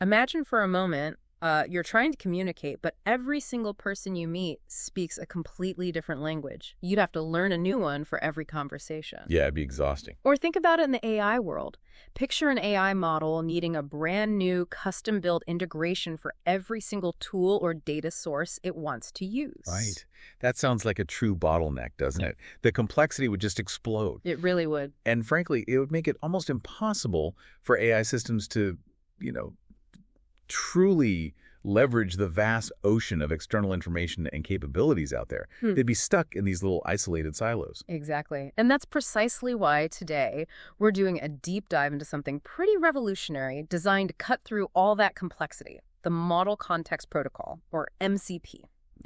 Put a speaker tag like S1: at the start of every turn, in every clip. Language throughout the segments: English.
S1: Imagine for a moment you're trying to communicate, but every single person you meet speaks a completely different language. You'd have to learn a new one for every conversation.
S2: Yeah, it'd be exhausting.
S1: Or think about it in the AI world. Picture an AI model needing a brand new custom-built integration for every single tool or data source it wants to use.
S2: Right. That sounds like a true bottleneck, doesn't it? The complexity would just explode.
S1: It really would.
S2: And frankly, it would make it almost impossible for AI systems to, truly leverage the vast ocean of external information and capabilities out there. They'd be stuck in these little isolated silos.
S1: Exactly. And that's precisely why today we're doing a deep dive into something pretty revolutionary designed to cut through all that complexity, the Model Context Protocol, or MCP.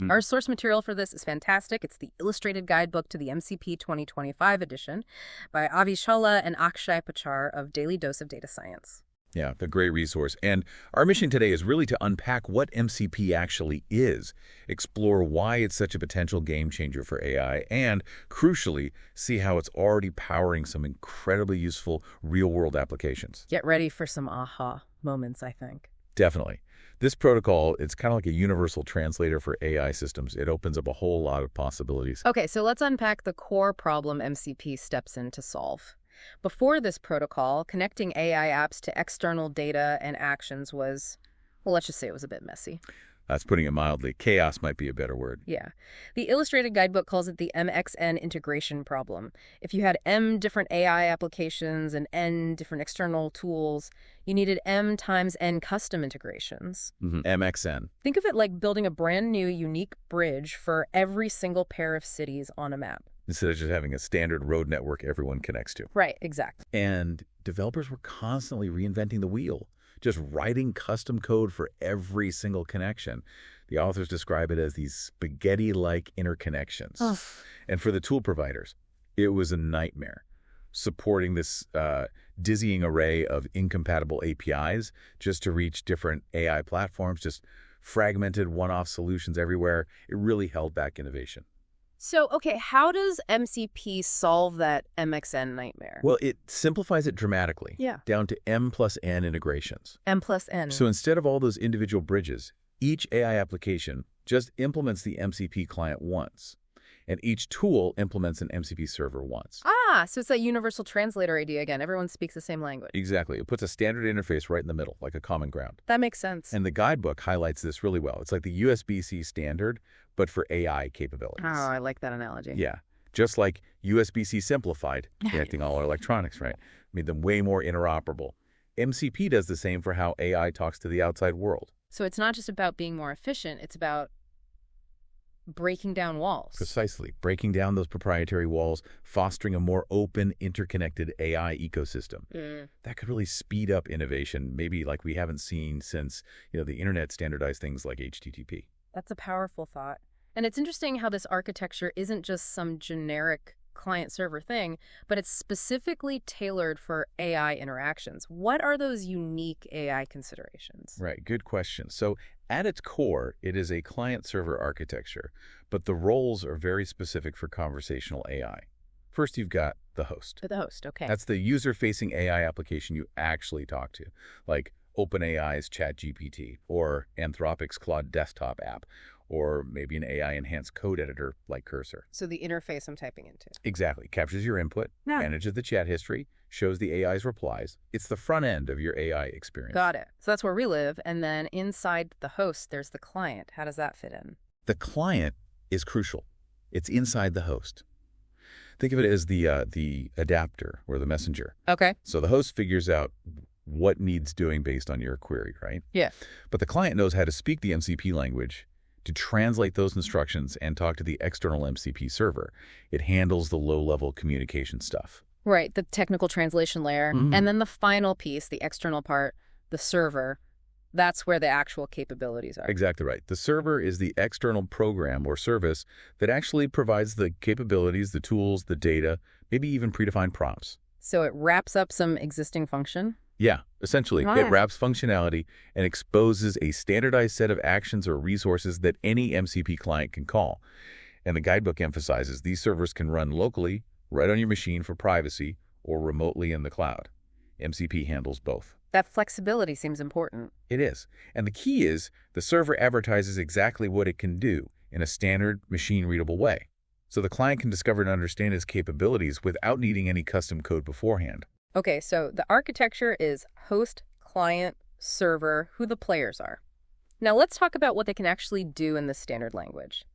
S1: Our source material for this is fantastic. It's the illustrated guidebook to the MCP 2025 edition by Avi Shalla and Akshay Pachar of Daily Dose of Data Science.
S2: Yeah, the great resource. And our mission today is really to unpack what MCP actually is, explore why it's such a potential game changer for AI, and, crucially, see how it's already powering some incredibly useful real-world applications.
S1: Get ready for some aha moments, I think.
S2: Definitely. This protocol, it's kind of like a universal translator for AI systems. It opens up a whole lot of possibilities.
S1: Okay, so let's unpack the core problem MCP steps in to solve. Before this protocol, connecting AI apps to external data and actions was, well, let's just say it was a bit messy.
S2: That's putting it mildly. Chaos might be a better word.
S1: Yeah. The illustrated guidebook calls it the MXN integration problem. If you had M different AI applications and N different external tools, you needed M times N custom integrations.
S2: MXN.
S1: Think of it like building a brand new, unique bridge for every single pair of cities on a map.
S2: Instead of just having a standard road network everyone connects to.
S1: Right, exactly.
S2: And developers were constantly reinventing the wheel, just writing custom code for every single connection. The authors describe it as these spaghetti-like interconnections.
S1: Ugh.
S2: And for the tool providers, it was a nightmare, supporting this dizzying array of incompatible APIs just to reach different AI platforms, just fragmented one-off solutions everywhere. It really held back innovation.
S1: So, okay, how does MCP solve that MXN nightmare?
S2: Well, it simplifies it dramatically,
S1: Yeah.
S2: down to M plus N integrations.
S1: M plus N.
S2: So instead of all those individual bridges, each AI application just implements the MCP client once, and each tool implements an MCP server once.
S1: So it's that universal translator idea again. Everyone speaks the same language.
S2: Exactly. It puts a standard interface right in the middle, like a common ground.
S1: That makes sense.
S2: And the guidebook highlights this really well. It's like the USB-C standard, but for AI capabilities.
S1: Oh, I like that analogy.
S2: Yeah. Just like USB-C simplified, connecting all our electronics, right? Made them way more interoperable. MCP does the same for how AI talks to the outside world.
S1: So it's not just about being more efficient, it's about breaking down walls.
S2: Precisely. Breaking down those proprietary walls, fostering a more open, interconnected AI ecosystem. That could really speed up innovation, maybe like we haven't seen since, the internet standardized things like HTTP.
S1: That's a powerful thought. And it's interesting how this architecture isn't just some generic client-server thing, but it's specifically tailored for AI interactions. What are those unique AI considerations?
S2: Right, good question. So at its core, it is a client-server architecture, but the roles are very specific for conversational AI. First, you've got the host.
S1: The host, okay.
S2: That's the user-facing AI application you actually talk to, like OpenAI's ChatGPT or Anthropic's Claude desktop app, or maybe an AI-enhanced code editor like Cursor.
S1: So the interface I'm typing into.
S2: Exactly. Captures your input, manages the chat history, shows the AI's replies. It's the front end of your AI experience.
S1: Got it. So that's where we live. And then inside the host, there's the client. How does that fit in?
S2: The client is crucial. It's inside the host. Think of it as the adapter or the messenger.
S1: Okay.
S2: So the host figures out what needs doing based on your query, right?
S1: Yeah.
S2: But the client knows how to speak the MCP language to translate those instructions and talk to the external MCP server. It handles the low-level communication stuff.
S1: Right, the technical translation layer. And then the final piece, the external part, the server, that's where the actual capabilities are.
S2: Exactly right. The server is the external program or service that actually provides the capabilities, the tools, the data, maybe even predefined prompts.
S1: So it wraps up some existing function?
S2: Yeah, essentially, it wraps functionality and exposes a standardized set of actions or resources that any MCP client can call. And the guidebook emphasizes these servers can run locally, right on your machine for privacy, or remotely in the cloud. MCP handles both.
S1: That flexibility seems important.
S2: It is. And the key is the server advertises exactly what it can do in a standard machine-readable way. So the client can discover and understand its capabilities without needing any custom code beforehand.
S1: Okay, so the architecture is host, client, server, who the players are. Now let's talk about what they can actually do in the standard language.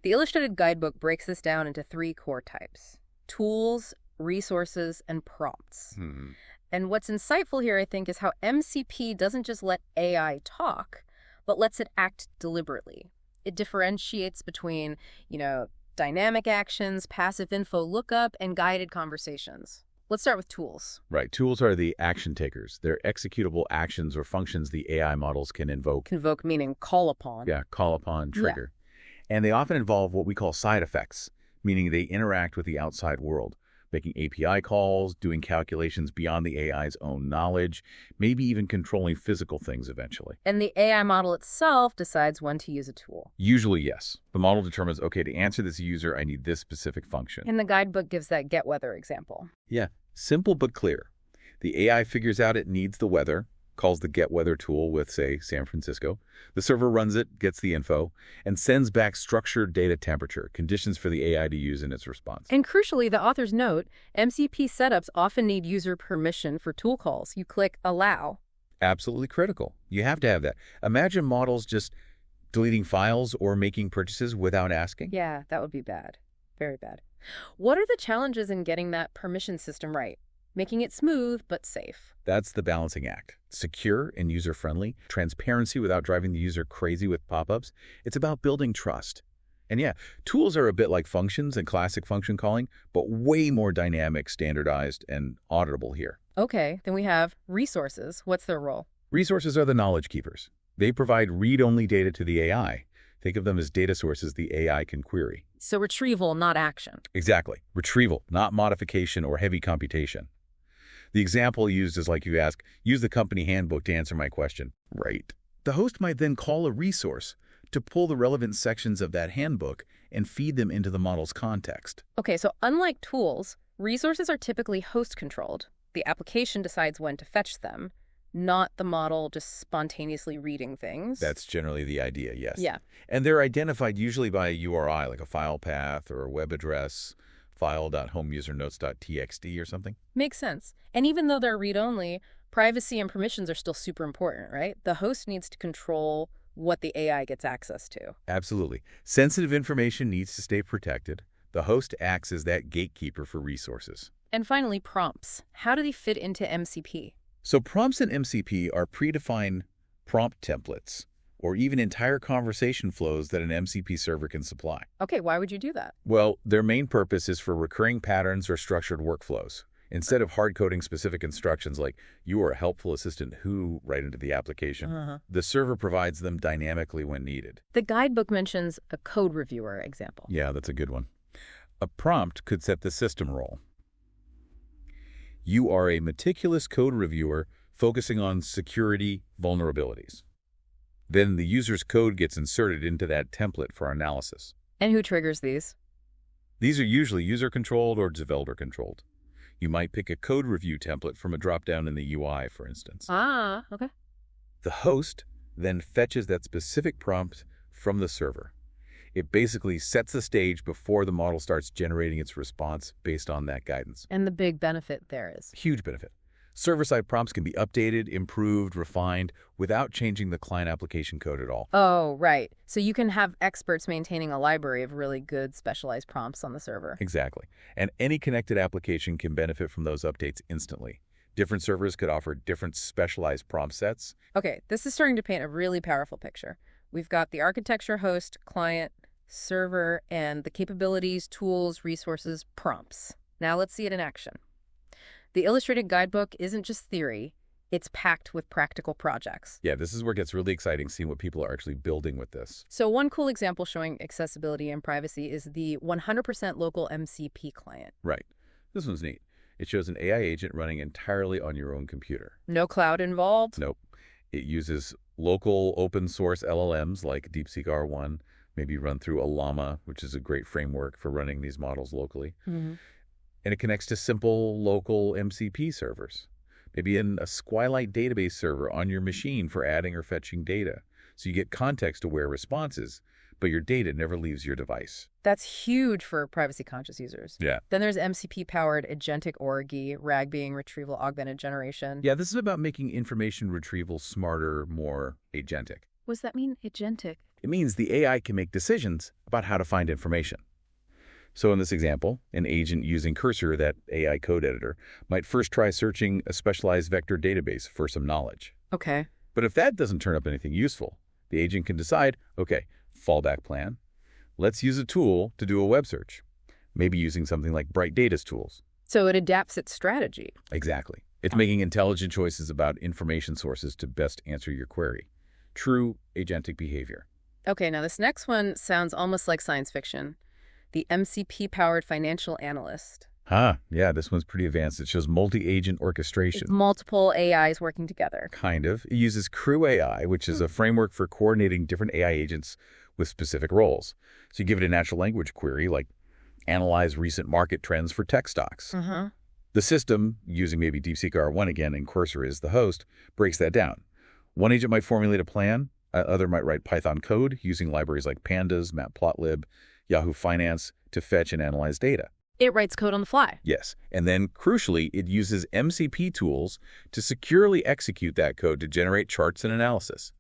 S1: The Illustrated Guidebook breaks this down into 3 core types: tools, resources, and prompts. And what's insightful here, I think, is how MCP doesn't just let AI talk, but lets it act deliberately. It differentiates between, dynamic actions, passive info lookup, and guided conversations. Let's start with tools.
S2: Right. Tools are the action takers. They're executable actions or functions the AI models can invoke.
S1: Convoke meaning call upon.
S2: Yeah, call upon, trigger. And they often involve what we call side effects, meaning they interact with the outside world, making API calls, doing calculations beyond the AI's own knowledge, maybe even controlling physical things eventually.
S1: And the AI model itself decides when to use a tool.
S2: Usually, yes. The model determines, okay, to answer this user, I need this specific function.
S1: And the guidebook gives that get weather example.
S2: Yeah, simple but clear. The AI figures out it needs the weather, calls the get weather tool with, say, San Francisco. The server runs it, gets the info, and sends back structured data temperature, conditions for the AI to use in its response.
S1: And crucially, the authors note, MCP setups often need user permission for tool calls. You click Allow.
S2: Absolutely critical. You have to have that. Imagine models just deleting files or making purchases without asking.
S1: Yeah, that would be bad. Very bad. What are the challenges in getting that permission system right? Making it smooth but safe.
S2: That's the balancing act. Secure and user-friendly, transparency without driving the user crazy with pop-ups. It's about building trust. And yeah, tools are a bit like functions and classic function calling, but way more dynamic, standardized, and auditable here.
S1: Okay, then we have resources. What's their role?
S2: Resources are the knowledge keepers. They provide read-only data to the AI. Think of them as data sources the AI can query.
S1: So retrieval, not action.
S2: Exactly. Retrieval, not modification or heavy computation. The example used is like you ask, use the company handbook to answer my question. Right. The host might then call a resource to pull the relevant sections of that handbook and feed them into the model's context.
S1: Okay, so unlike tools, resources are typically host-controlled. The application decides when to fetch them, not the model just spontaneously reading things.
S2: That's generally the idea, yes.
S1: Yeah.
S2: And they're identified usually by a URI, like a file path or a web address, file.homeusernotes.txt or something.
S1: Makes sense. And even though they're read-only, privacy and permissions are still super important, right? The host needs to control what the AI gets access to.
S2: Absolutely. Sensitive information needs to stay protected. The host acts as that gatekeeper for resources.
S1: And finally, prompts. How do they fit into MCP?
S2: So prompts in MCP are predefined prompt templates, or even entire conversation flows that an MCP server can supply.
S1: Okay, why would you do that?
S2: Well, their main purpose is for recurring patterns or structured workflows. Instead of hard-coding specific instructions like, you are a helpful assistant who, right into the application, the server provides them dynamically when needed.
S1: The guidebook mentions a code reviewer example.
S2: Yeah, that's a good one. A prompt could set the system role. You are a meticulous code reviewer focusing on security vulnerabilities. Then the user's code gets inserted into that template for analysis.
S1: And who triggers these?
S2: These are usually user-controlled or developer-controlled. You might pick a code review template from a drop-down in the UI, for instance.
S1: Ah, okay.
S2: The host then fetches that specific prompt from the server. It basically sets the stage before the model starts generating its response based on that guidance.
S1: And the big benefit there is?
S2: Huge benefit. Server-side prompts can be updated, improved, refined, without changing the client application code at all.
S1: Oh, right. So you can have experts maintaining a library of really good specialized prompts on the server.
S2: Exactly. And any connected application can benefit from those updates instantly. Different servers could offer different specialized prompt sets.
S1: Okay, this is starting to paint a really powerful picture. We've got the architecture, host, client, server, and the capabilities, tools, resources, prompts. Now let's see it in action. The Illustrated Guidebook isn't just theory, it's packed with practical projects.
S2: Yeah, this is where it gets really exciting, seeing what people are actually building with this.
S1: So one cool example showing accessibility and privacy is the 100% local MCP client.
S2: Right. This one's neat. It shows an AI agent running entirely on your own computer.
S1: No cloud involved?
S2: Nope. It uses local open source LLMs like DeepSeek R1, maybe run through a Llama, which is a great framework for running these models locally. And it connects to simple local MCP servers. maybe in a SQLite database server on your machine for adding or fetching data. So you get context-aware responses, but your data never leaves your device.
S1: That's huge for privacy-conscious users.
S2: Yeah.
S1: Then there's MCP-powered agentic org, RAG being retrieval augmented generation.
S2: Yeah, this is about making information retrieval smarter, more agentic.
S1: What does that mean, agentic?
S2: It means the AI can make decisions about how to find information. So in this example, an agent using Cursor, that AI code editor, might first try searching a specialized vector database for some knowledge.
S1: Okay.
S2: But if that doesn't turn up anything useful, the agent can decide, okay, fallback plan. Let's use a tool to do a web search, maybe using something like Bright Data's tools.
S1: So it adapts its strategy.
S2: Exactly. It's making intelligent choices about information sources to best answer your query. True agentic behavior.
S1: Okay, now this next one sounds almost like science fiction. The MCP-powered financial analyst.
S2: Yeah, this one's pretty advanced. It shows multi-agent orchestration.
S1: It's multiple AIs working together.
S2: Kind of. It uses Crew AI, which is a framework for coordinating different AI agents with specific roles. So you give it a natural language query like analyze recent market trends for tech stocks. The system, using maybe DeepSeek R1 again and Cursor is the host, breaks that down. One agent might formulate a plan, other might write Python code using libraries like Pandas, Matplotlib, Yahoo Finance to fetch and analyze data.
S1: It writes code on the fly.
S2: Yes, and then crucially, it uses MCP tools to securely execute that code to generate charts and analysis.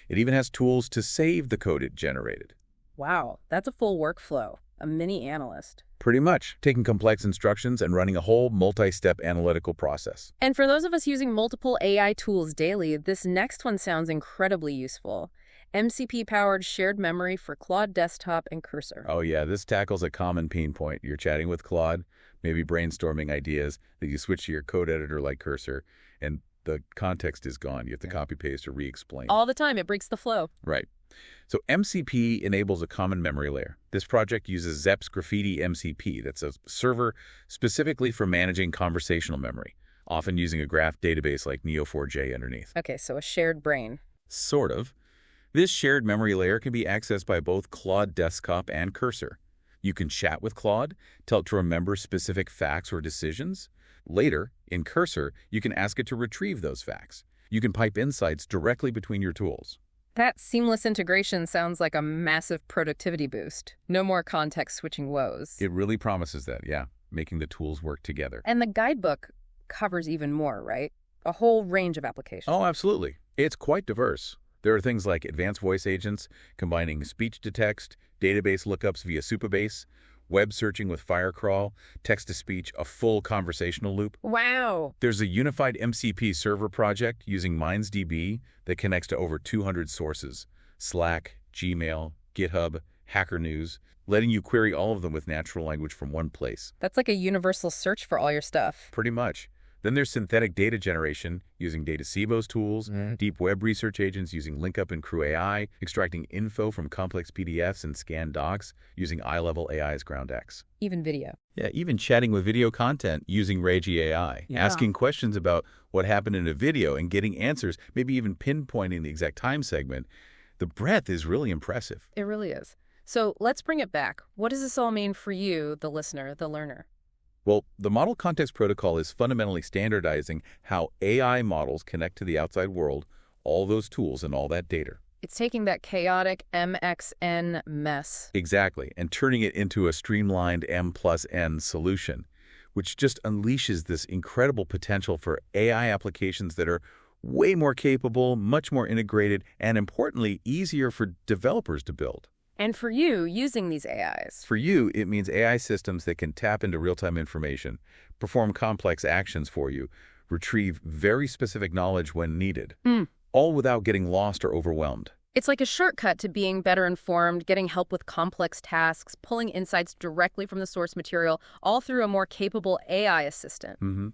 S2: It even has tools to save the code it generated.
S1: Wow, that's a full workflow. A mini analyst.
S2: Pretty much, taking complex instructions and running a whole multi-step analytical process.
S1: And for those of us using multiple AI tools daily, this next one sounds incredibly useful. MCP-powered shared memory for Claude Desktop and Cursor.
S2: Oh yeah, this tackles a common pain point. You're chatting with Claude, maybe brainstorming ideas, that you switch to your code editor like Cursor, and the context is gone. You have to copy-paste or re-explain.
S1: All the time. It breaks the flow.
S2: Right. So MCP enables a common memory layer. This project uses Zep's Graffiti MCP. That's a server specifically for managing conversational memory, often using a graph database like Neo4j underneath.
S1: Okay, so a shared brain.
S2: Sort of. This shared memory layer can be accessed by both Claude Desktop and Cursor. You can chat with Claude, tell it to remember specific facts or decisions. Later, in Cursor, you can ask it to retrieve those facts. You can pipe insights directly between your tools.
S1: That seamless integration sounds like a massive productivity boost. No more context-switching woes.
S2: It really promises that, yeah, making the tools work together.
S1: And the guidebook covers even more, right? A whole range of applications.
S2: Oh, absolutely. It's quite diverse. There are things like advanced voice agents, combining speech-to-text, database lookups via Supabase, web searching with Firecrawl, text-to-speech, a full conversational loop.
S1: Wow.
S2: There's a unified MCP server project using MindsDB that connects to over 200 sources, Slack, Gmail, GitHub, Hacker News, letting you query all of them with natural language from one place.
S1: That's like a universal search for all your stuff.
S2: Pretty much. Then there's synthetic data generation using Datacebo's tools, deep web research agents using LinkUp and Crew AI, extracting info from complex PDFs and scanned docs using eye-level AI's GroundX.
S1: Even video.
S2: Yeah, even chatting with video content using Regi AI, asking questions about what happened in a video and getting answers, maybe even pinpointing the exact time segment. The breadth is really impressive.
S1: It really is. So let's bring it back. What does this all mean for you, the listener, the learner?
S2: Well, the Model Context Protocol is fundamentally standardizing how AI models connect to the outside world, all those tools and all that data.
S1: It's taking that chaotic MXN mess.
S2: Exactly, and turning it into a streamlined M+N solution, which just unleashes this incredible potential for AI applications that are way more capable, much more integrated, and importantly, easier for developers to build.
S1: And for you, using these AIs.
S2: For you, it means AI systems that can tap into real-time information, perform complex actions for you, retrieve very specific knowledge when needed, all without getting lost or overwhelmed.
S1: It's like a shortcut to being better informed, getting help with complex tasks, pulling insights directly from the source material, all through a more capable AI assistant.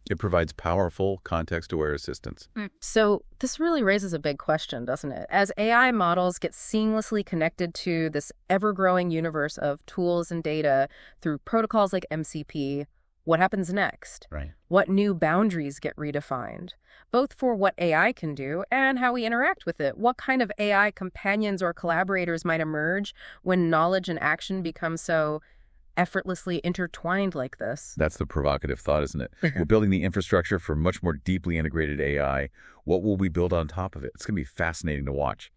S2: It provides powerful, context-aware assistance.
S1: So this really raises a big question, doesn't it? As AI models get seamlessly connected to this ever-growing universe of tools and data through protocols like MCP, what happens next?
S2: Right.
S1: What new boundaries get redefined, both for what AI can do and how we interact with it? What kind of AI companions or collaborators might emerge when knowledge and action become so effortlessly intertwined like this.
S2: That's the provocative thought, isn't it? We're building the infrastructure for much more deeply integrated AI. What will we build on top of it? It's going to be fascinating to watch.